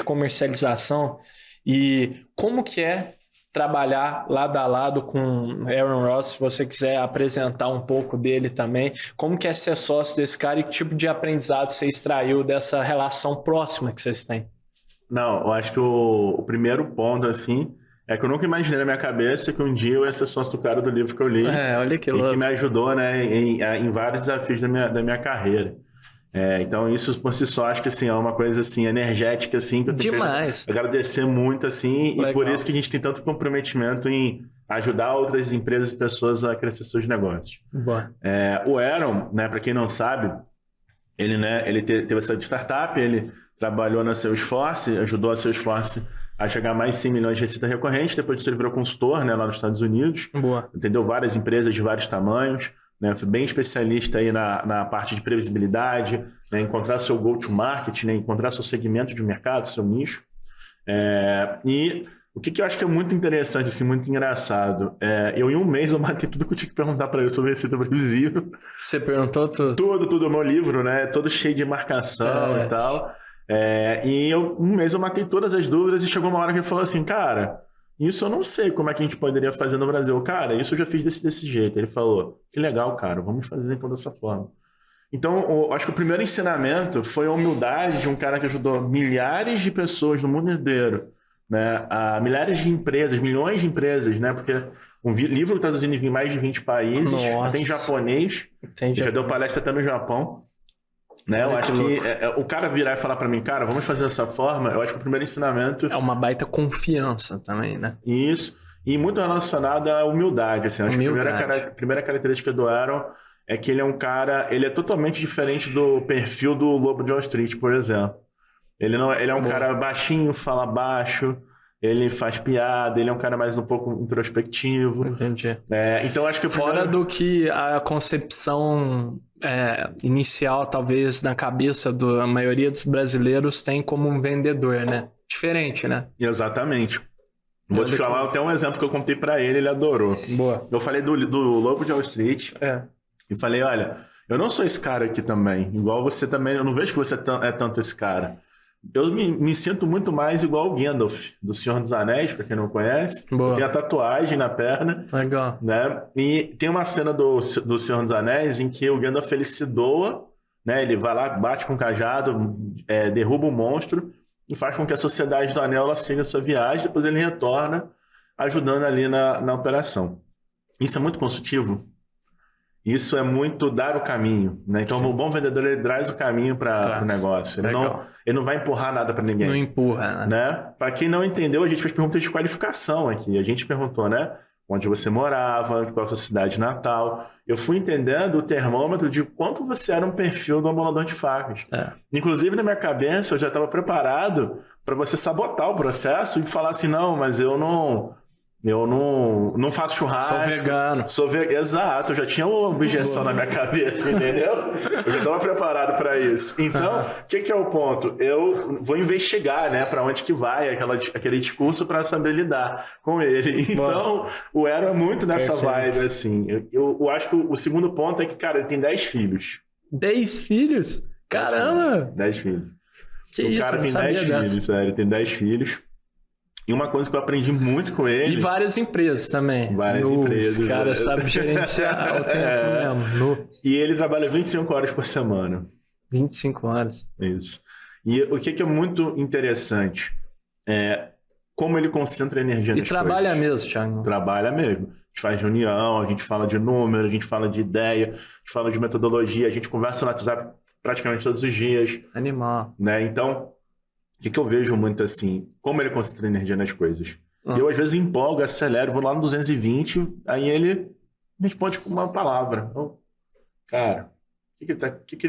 comercialização. E como que é trabalhar lado a lado com Aaron Ross, se você quiser apresentar um pouco dele também, como que é ser sócio desse cara e que tipo de aprendizado você extraiu dessa relação próxima que vocês têm? Não, eu acho que o primeiro ponto, assim, é que eu nunca imaginei na minha cabeça que um dia eu ia ser sócio do cara do livro que eu li. Olha que louco. E que me ajudou, né, em vários desafios da minha carreira. Então isso por si só acho que assim, é uma coisa assim, energética assim, que eu tenho que agradecer muito assim. Legal. E por isso que a gente tem tanto comprometimento em ajudar outras empresas e pessoas a crescer seus negócios. O Aaron, né, para quem não sabe, ele teve essa startup, ele trabalhou na Salesforce, ajudou a Salesforce a chegar a mais de 100 milhões de receita recorrente, depois disso ele virou consultor, né, lá nos Estados Unidos. Entendeu várias empresas de vários tamanhos. Né, bem especialista aí na parte de previsibilidade, né, encontrar seu go-to-market, né, encontrar seu segmento de mercado, seu nicho. E o que eu acho que é muito interessante, assim, muito engraçado, eu em um mês eu matei tudo que eu tinha que perguntar para ele sobre receita previsível. Você perguntou tudo? Tudo, o meu livro, né, todo cheio de marcação e tal. Um mês eu matei todas as dúvidas e chegou uma hora que ele falou assim, cara, isso eu não sei como é que a gente poderia fazer no Brasil. Cara, isso eu já fiz desse jeito. Ele falou, que legal, cara, vamos fazer então dessa forma. Então, eu acho que o primeiro ensinamento foi a humildade de um cara que ajudou milhares de pessoas no mundo inteiro, né? A milhares de empresas, milhões de empresas, né? Porque um livro traduzido em mais de 20 países, até em japonês, já deu palestra até no Japão. Né? Eu acho que o cara virar e falar pra mim, cara, vamos fazer dessa forma, eu acho que o primeiro ensinamento... É uma baita confiança também, né? Isso, e muito relacionado à humildade, assim. Acho que a primeira característica do Aaron é que ele é um cara... Ele é totalmente diferente do perfil do Lobo de Wall Street, por exemplo. Ele é um cara baixinho, fala baixo, ele faz piada, ele é um cara mais um pouco introspectivo. Entendi. Então acho que... Fora do que a concepção inicial, talvez, na cabeça da maioria dos brasileiros tem como um vendedor, né? Diferente, né? Exatamente. Vou te falar até um exemplo que eu contei pra ele adorou. Boa. Eu falei do Lobo de Wall Street e falei, olha, eu não sou esse cara aqui também, igual você também, eu não vejo que você é tanto esse cara. Eu me sinto muito mais igual o Gandalf, do Senhor dos Anéis, pra quem não conhece. Boa. Tem a tatuagem na perna. Legal. Né? E tem uma cena do Senhor dos Anéis em que o Gandalf ele se doa, né? Ele vai lá, bate com o cajado, derruba o monstro e faz com que a Sociedade do Anel ela siga a sua viagem, depois ele retorna ajudando ali na operação. Isso é muito consultivo. Isso é muito dar o caminho, né? Então, o bom vendedor, ele traz o caminho para o negócio. Ele não vai empurrar nada para ninguém. Não empurra, né? Para quem não entendeu, a gente fez perguntas de qualificação aqui. A gente perguntou, né? Onde você morava, qual a sua cidade natal. Eu fui entendendo o termômetro de quanto você era um perfil do amolador de facas. Inclusive, na minha cabeça, eu já estava preparado para você sabotar o processo e falar assim, não, mas eu não faço churrasco. Sou vegano. Exato, eu já tinha uma objeção na minha cabeça, entendeu? Eu já estava preparado para isso. Então, o que é o ponto? Eu vou investigar, né, para onde que vai aquele discurso para saber lidar com ele. Então, o Aaron é muito nessa vibe, assim. Eu acho que o segundo ponto é que, cara, ele tem 10 filhos. 10 filhos? Caramba! 10 filhos. O cara tem 10 filhos, sério, ele tem 10 filhos. E uma coisa que eu aprendi muito com ele... E várias empresas também. Várias empresas. O cara sabe gerenciar o tempo mesmo. E ele trabalha 25 horas por semana. 25 horas. Isso. E o que é muito interessante é como ele concentra energia nas coisas. E trabalha mesmo, Thiago. Trabalha mesmo. A gente faz reunião, a gente fala de número, a gente fala de ideia, a gente fala de metodologia, a gente conversa no WhatsApp praticamente todos os dias. Animal. Né? Então... O que eu vejo muito assim, como ele concentra energia nas coisas. Eu, às vezes, empolgo, acelero, vou lá no 220, aí ele me responde com uma palavra. Então, cara, o que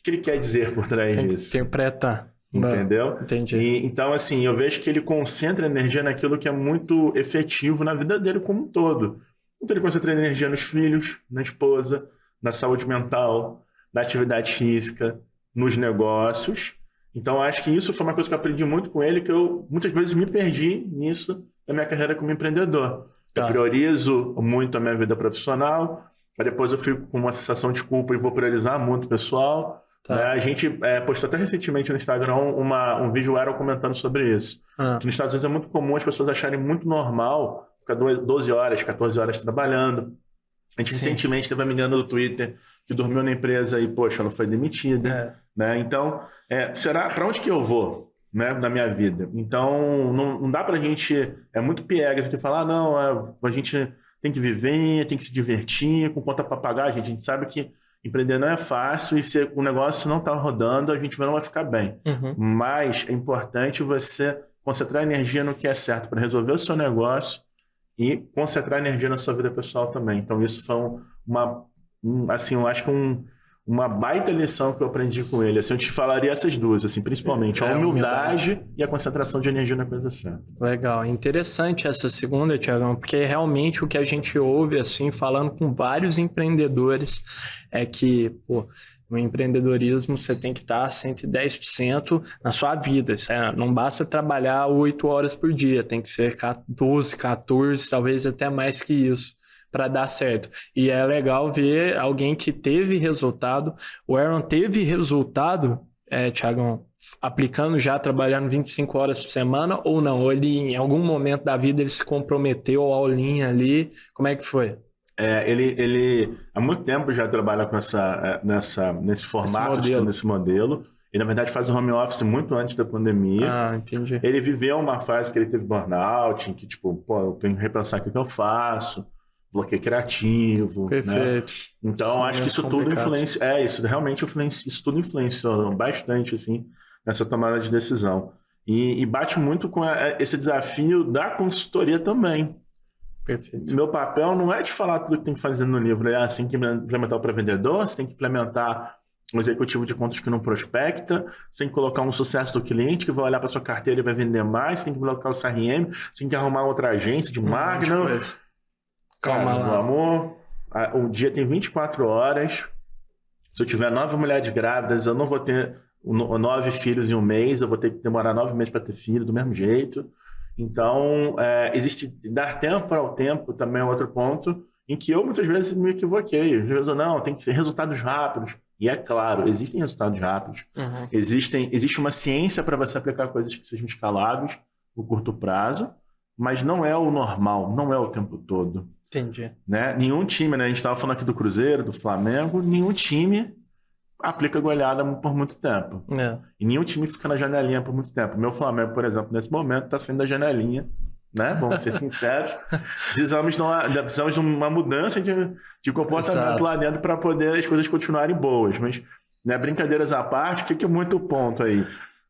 ele quer dizer por trás disso? Interpretar. Entendeu? Entendi. Então, assim, eu vejo que ele concentra energia naquilo que é muito efetivo na vida dele como um todo. Então, ele concentra energia nos filhos, na esposa, na saúde mental, na atividade física, nos negócios. Então, acho que isso foi uma coisa que eu aprendi muito com ele, que eu muitas vezes me perdi nisso na minha carreira como empreendedor. Eu priorizo muito a minha vida profissional, aí depois eu fico com uma sensação de culpa e vou priorizar muito o pessoal. Né? A gente postou até recentemente no Instagram um vídeo Aaron comentando sobre isso. Que nos Estados Unidos é muito comum as pessoas acharem muito normal ficar 12 horas, 14 horas trabalhando. A gente recentemente teve uma menina do Twitter que dormiu na empresa e, poxa, ela foi demitida. Né? Então, será para onde que eu vou, né, na minha vida? Então, não dá pra gente... É muito piegas aqui falar, a gente tem que viver, tem que se divertir, com conta para pagar. A gente sabe que empreender não é fácil e se o negócio não tá rodando, a gente não vai ficar bem. Mas é importante você concentrar energia no que é certo para resolver o seu negócio e concentrar energia na sua vida pessoal também. Então, isso foi eu acho que uma baita lição que eu aprendi com ele. Assim, eu te falaria essas duas, assim, principalmente. A humildade e a concentração de energia na coisa certa. Legal. Interessante essa segunda, Thiagão, porque realmente o que a gente ouve, assim, falando com vários empreendedores, é que, no empreendedorismo você tem que estar 110% na sua vida. Não basta trabalhar 8 horas por dia, tem que ser 12, 14, talvez até mais que isso, para dar certo. E é legal ver alguém que teve resultado. O Aaron teve resultado, Thiagão, aplicando já, trabalhando 25 horas por semana ou não? Ou ele, em algum momento da vida, ele se comprometeu ao all-in ali? Como é que foi? Ele há muito tempo já trabalha com nesse formato, nesse modelo. Ele, na verdade, faz o home office muito antes da pandemia. Entendi. Ele viveu uma fase que ele teve burnout, em que, eu tenho que repensar o que eu faço, bloqueio criativo. Perfeito. Né? Então, acho que isso tudo influencia. Isso realmente isso tudo influenciou bastante, assim, nessa tomada de decisão. E bate muito com esse desafio da consultoria também. Perfeito. Meu papel não é te falar tudo que tem que fazer no livro. Você tem que implementar o pré-vendedor, você tem que implementar um executivo de contas que não prospecta, você tem que colocar um sucesso do cliente que vai olhar para sua carteira e vai vender mais, você tem que colocar o CRM, você tem que arrumar outra agência de marketing. Calma lá. Meu amor, o dia tem 24 horas. Se eu tiver 9 mulheres grávidas, eu não vou ter 9 filhos em um mês, eu vou ter que demorar 9 meses para ter filho, do mesmo jeito. Então, existe dar tempo ao tempo também é outro ponto em que eu muitas vezes me equivoquei. Às vezes eu não, tem que ser resultados rápidos. E é claro, existem resultados rápidos. Uhum. Existe uma ciência para você aplicar coisas que sejam escaláveis no curto prazo, mas não é o normal, não é o tempo todo. Entendi. Né? Nenhum time, né? A gente estava falando aqui do Cruzeiro, do Flamengo, nenhum time aplica goleada por muito tempo. E nenhum time fica na janelinha por muito tempo. Meu Flamengo, por exemplo, nesse momento está saindo da janelinha, né? Vamos ser sinceros. Precisamos de uma mudança de comportamento lá dentro para poder as coisas continuarem boas. Mas, né, brincadeiras à parte, o que é muito ponto aí?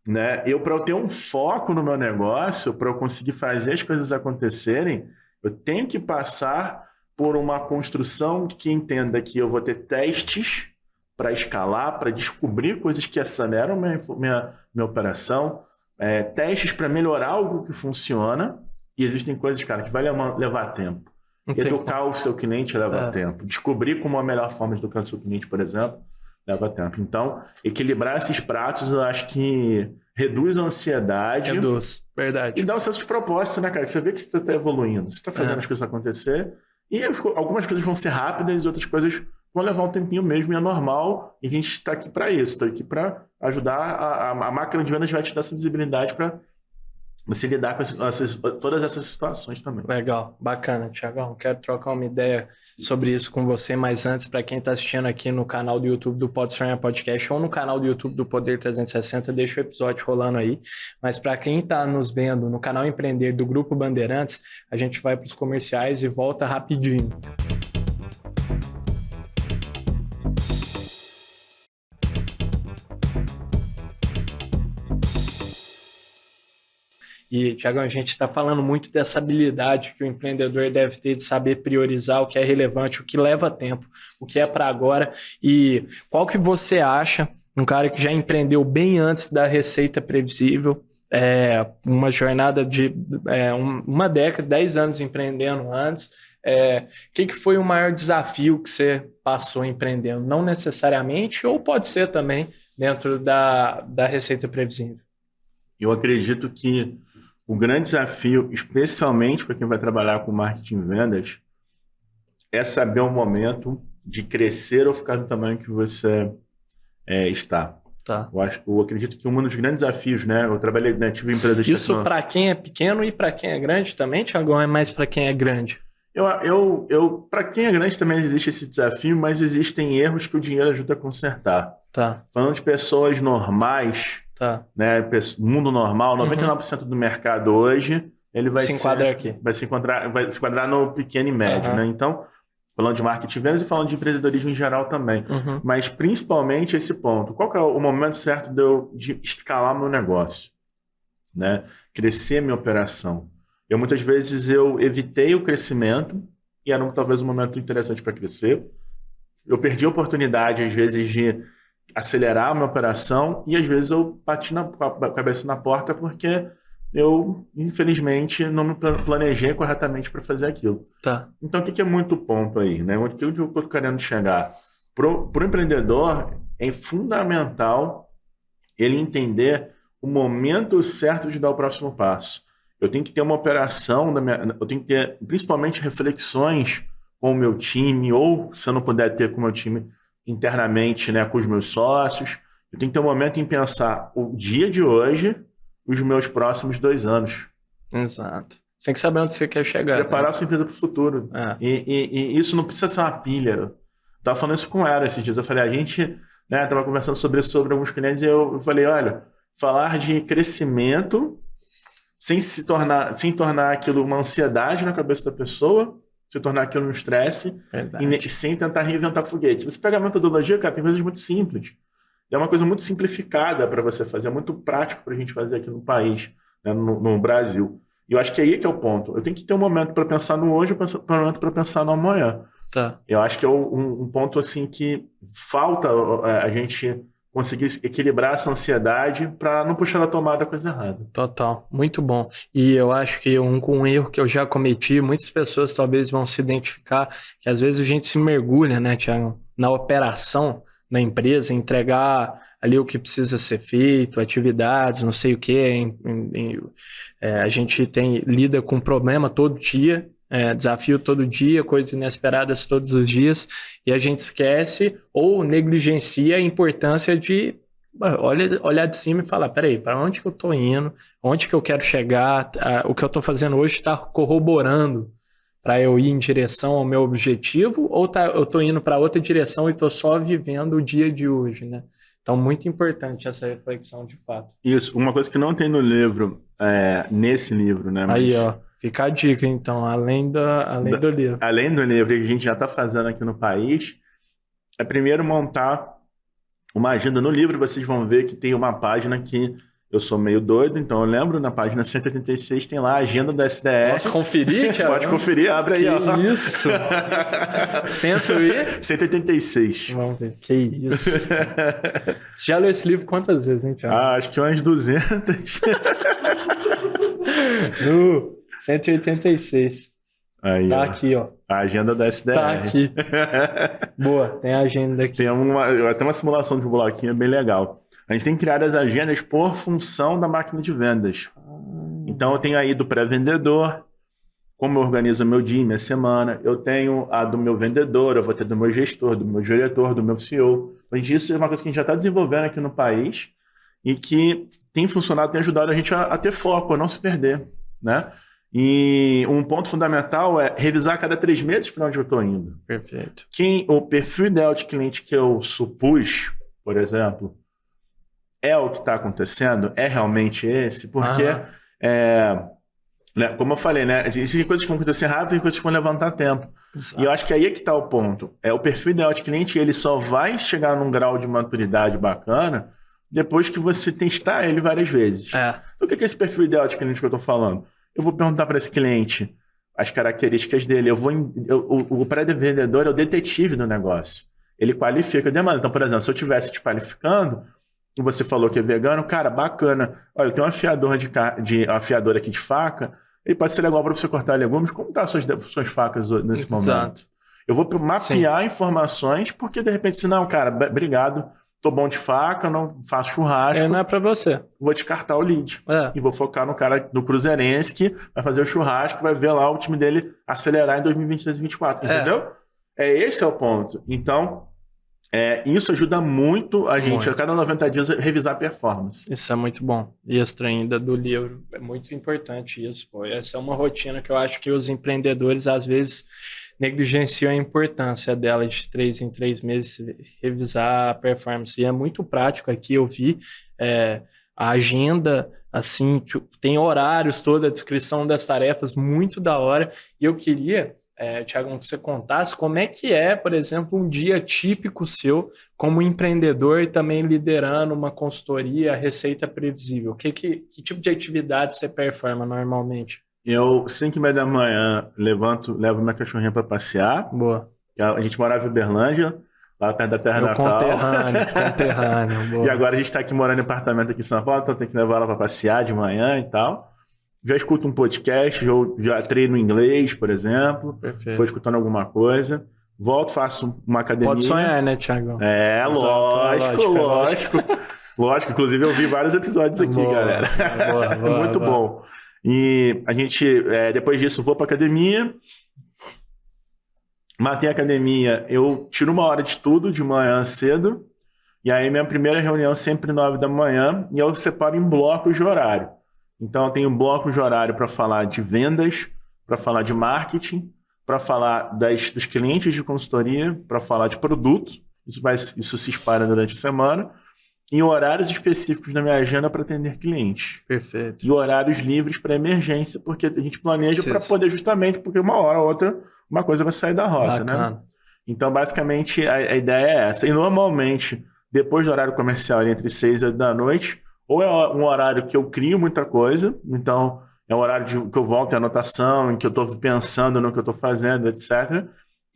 Né? Para eu ter um foco no meu negócio, para eu conseguir fazer as coisas acontecerem, eu tenho que passar por uma construção que entenda que eu vou ter testes para escalar, para descobrir coisas que aceleram minha operação, testes para melhorar algo que funciona. E existem coisas, cara, que vai levar tempo. Educar o seu cliente leva tempo. Descobrir como é a melhor forma de educar o seu cliente, por exemplo, leva tempo. Então, equilibrar esses pratos, eu acho que reduz a ansiedade. Reduz, verdade. E dá um senso de propósito, né, cara? Que você vê que você está evoluindo, você está fazendo as coisas acontecer. E algumas coisas vão ser rápidas e outras coisas vão levar um tempinho mesmo, e é normal. E a gente está aqui para isso. Está aqui para ajudar. A máquina de vendas vai te dar essa visibilidade para você lidar com todas essas situações também. Legal, bacana, Thiagão. Quero trocar uma ideia sobre isso com você, mas antes, para quem está assistindo aqui no canal do YouTube do Pode Sonhar Podcast ou no canal do YouTube do Poder 360, deixa o episódio rolando aí. Mas para quem está nos vendo no canal Empreender do Grupo Bandeirantes, a gente vai para os comerciais e volta rapidinho. E, Thiagão, a gente está falando muito dessa habilidade que o empreendedor deve ter de saber priorizar o que é relevante, o que leva tempo, o que é para agora. E qual que você acha, um cara que já empreendeu bem antes da receita previsível, uma jornada de uma década, 10 anos empreendendo antes, que foi o maior desafio que você passou empreendendo? Não necessariamente, ou pode ser também dentro da receita previsível. Eu acredito que o grande desafio, especialmente para quem vai trabalhar com marketing e vendas, é saber o momento de crescer ou ficar do tamanho que você está. Tá. Eu acredito que um dos grandes desafios, né? Eu trabalhei, né, tive empresa de Isso para quem é pequeno e para quem é grande também, Thiago? É mais para quem é grande? Para quem é grande também existe esse desafio, mas existem erros que o dinheiro ajuda a consertar. Tá. Falando de pessoas normais, né, mundo normal, 99% do mercado hoje, ele vai se enquadrar no pequeno e médio, né? Então, falando de marketing e vendas e falando de empreendedorismo em geral também. Mas principalmente esse ponto. Qual que é o momento certo de escalar meu negócio? Né? Crescer minha operação. Muitas vezes eu evitei o crescimento e era talvez um momento interessante para crescer. Eu perdi a oportunidade, às vezes, de acelerar a minha operação e às vezes eu bati com a cabeça na porta porque eu, infelizmente, não me planejei corretamente para fazer aquilo. Tá. Então, o que é muito ponto aí? Né? O que eu estou querendo chegar? Para o empreendedor, é fundamental ele entender o momento certo de dar o próximo passo. Eu tenho que ter uma operação, eu tenho que ter principalmente reflexões com o meu time, ou se eu não puder ter com o meu time internamente, né, com os meus sócios. Eu tenho que ter um momento em pensar o dia de hoje e os meus próximos 2 anos. Exato. Você tem que saber onde você quer chegar. Preparar a sua empresa para o futuro. E isso não precisa ser uma pilha. Eu estava falando isso com ela esses dias. Eu falei, a gente estava conversando sobre isso sobre alguns clientes e eu falei, olha, falar de crescimento sem tornar aquilo uma ansiedade na cabeça da pessoa, se tornar aquilo um estresse, e sem tentar reinventar foguete. Se você pegar a metodologia, cara, tem coisas muito simples. E é uma coisa muito simplificada para você fazer, é muito prático para a gente fazer aqui no país, né, no Brasil. E eu acho que aí é que é o ponto. Eu tenho que ter um momento para pensar no hoje, um momento para pensar no amanhã. Tá. Eu acho que é um ponto assim que falta a gente conseguir equilibrar essa ansiedade para não puxar da tomada a coisa errada. Total, muito bom. E eu acho que um erro que eu já cometi, muitas pessoas talvez vão se identificar, que às vezes a gente se mergulha, né, Thiago, na operação da empresa, entregar ali o que precisa ser feito, atividades, não sei o que. A gente lida com problema todo dia, desafio todo dia, coisas inesperadas todos os dias, e a gente esquece ou negligencia a importância de olhar de cima e falar, peraí, para onde que eu estou indo? Onde que eu quero chegar? O que eu estou fazendo hoje está corroborando para eu ir em direção ao meu objetivo, ou eu estou indo para outra direção e estou só vivendo o dia de hoje, né? Então, muito importante essa reflexão de fato. Isso, uma coisa que não tem no livro, nesse livro, né? Mas... Aí, ó, fica a dica, então, além do livro. Além do livro que a gente já está fazendo aqui no país, é primeiro montar uma agenda. No livro vocês vão ver que tem uma página que eu sou meio doido, então eu lembro, na página 186 tem lá a agenda do SDR. Posso conferir, Thiago? Pode conferir, abre aí, ó. Que isso? 186. Vamos ver, que isso. Você já leu esse livro quantas vezes, hein, Thiago? Acho que umas 200. 186. Aí, Tá ó. aqui, ó. A agenda da SDR. Tá aqui. Boa, tem a agenda aqui. Tem até uma simulação de um bloquinho bem legal. A gente tem que criar as agendas por função da máquina de vendas. Então, eu tenho aí do pré-vendedor, como eu organizo meu dia, minha semana. Eu tenho a do meu vendedor, eu vou ter do meu gestor, do meu diretor, do meu CEO. Isso é uma coisa que a gente já está desenvolvendo aqui no país e que tem funcionado, tem ajudado a gente a ter foco, a não se perder, né? E um ponto fundamental é revisar a cada 3 meses para onde eu estou indo. Perfeito. O perfil ideal de cliente que eu supus, por exemplo, é o que está acontecendo? É realmente esse? Porque, né, como eu falei, né, existem coisas que vão acontecer rápido e coisas que vão levantar tempo. Exato. E eu acho que aí é que está o ponto. O perfil ideal de cliente, ele só vai chegar num grau de maturidade bacana depois que você testar ele várias vezes. Então, o que é esse perfil ideal de cliente que eu estou falando? Eu vou perguntar para esse cliente as características dele. O pré-vendedor é o detetive do negócio. Ele qualifica a demanda. Então, por exemplo, se eu estivesse te qualificando, e você falou que é vegano, cara, bacana. Olha, tem um afiador afiador aqui de faca, ele pode ser legal para você cortar legumes. Como tá suas facas nesse momento? Eu vou mapear informações, porque de repente, se não, cara, obrigado, tô bom de faca, não faço churrasco. Não é para você. Vou descartar o lead. E vou focar no cara do Cruzeirense que vai fazer o churrasco, vai ver lá o time dele acelerar em 2023 e 2024, entendeu? Esse é o ponto. Então, isso ajuda muito a gente, a cada 90 dias, revisar a performance. Isso é muito bom. E extra ainda do livro, é muito importante isso, pô. Essa é uma rotina que eu acho que os empreendedores, às vezes, negligenciam a importância dela de 3 em 3 meses, revisar a performance. E é muito prático aqui, eu vi a agenda, assim, tem horários, toda a descrição das tarefas, muito da hora. E eu queria... Thiago, que você contasse como é que por exemplo, um dia típico seu como empreendedor e também liderando uma consultoria, receita previsível. Que tipo de atividade você performa normalmente? Eu, 5h30 da manhã, levo minha cachorrinha para passear. Boa. A gente morava em Uberlândia, lá perto da Terra Natal. Conterrâneo. Boa. E agora a gente está aqui morando em apartamento aqui em São Paulo, então tem que levar ela para passear de manhã e tal. Já escuto um podcast, já treino inglês, por exemplo. Perfeito. Foi escutando alguma coisa. Volto, faço uma academia. Pode sonhar, né, Thiago? Lógico. Lógico, inclusive eu vi vários episódios aqui, galera. Muito bom. E a gente, depois disso, vou pra academia. Matei a academia, eu tiro 1 hora de estudo de manhã cedo. E aí minha primeira reunião sempre 9 da manhã. E eu separo em blocos de horário. Então, eu tenho um bloco de horário para falar de vendas, para falar de marketing, para falar dos clientes de consultoria, para falar de produto. Isso se espalha durante a semana. E horários específicos na minha agenda para atender clientes. Perfeito. E horários livres para emergência, porque a gente planeja para poder justamente, porque uma hora ou outra, uma coisa vai sair da rota, né? Então, basicamente, a ideia é essa. E, normalmente, depois do horário comercial, entre 6 e 8 da noite... Ou é um horário que eu crio muita coisa, então é um horário que eu volto em anotação, em que eu estou pensando no que eu estou fazendo, etc.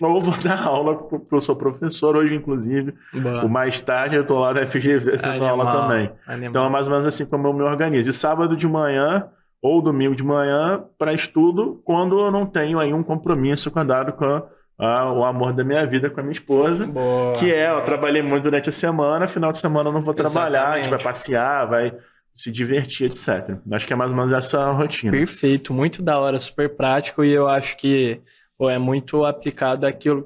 Ou vou dar aula, porque eu sou professor hoje, inclusive. Boa. O mais tarde eu estou lá na FGV dando aula também. Animal. Então é mais ou menos assim como eu me organizo. E sábado de manhã ou domingo de manhã para estudo, quando eu não tenho aí um compromisso dado com o amor da minha vida, com a minha esposa. Boa. Que eu trabalhei muito durante a semana, final de semana eu não vou trabalhar, a gente vai passear, vai se divertir, etc. Acho que é mais ou menos essa a rotina. Perfeito, muito da hora, super prático, e eu acho que é muito aplicado aquilo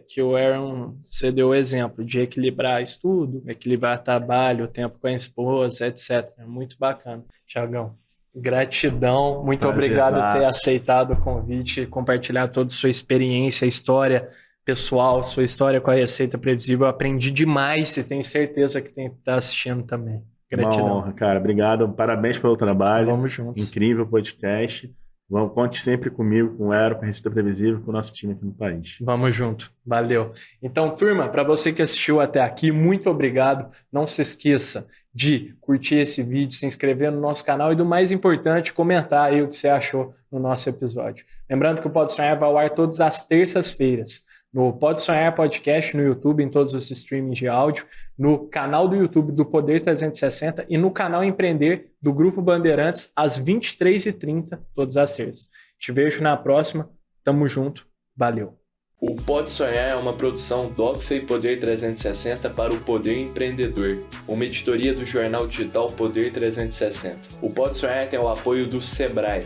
que o Aaron, você deu o exemplo, de equilibrar estudo, equilibrar trabalho, tempo com a esposa, etc. Muito bacana. Thiagão, gratidão, muito obrigado por ter aceitado o convite e compartilhar toda a sua experiência, história pessoal, sua história com a Receita Previsível. Eu aprendi demais e tenho certeza que tem que estar assistindo também. Gratidão. Uma honra, cara. Obrigado. Parabéns pelo trabalho. Vamos juntos. Incrível podcast. Conte sempre comigo, com o Aaron, com a Receita Previsível, com o nosso time aqui no país. Vamos junto. Valeu. Então, turma, para você que assistiu até aqui, muito obrigado. Não se esqueça de curtir esse vídeo, se inscrever no nosso canal e, do mais importante, comentar aí o que você achou no nosso episódio. Lembrando que o Pode Sonhar vai ao ar todas as terças-feiras, no Pode Sonhar Podcast, no YouTube, em todos os streamings de áudio, no canal do YouTube do Poder 360 e no canal Empreender do Grupo Bandeirantes, às 23h30, todas as terças. Te vejo na próxima. Tamo junto. Valeu. O Pode Sonhar é uma produção Doxa e Poder 360 para o Poder Empreendedor, uma editoria do jornal digital Poder 360. O Pode Sonhar tem o apoio do Sebrae.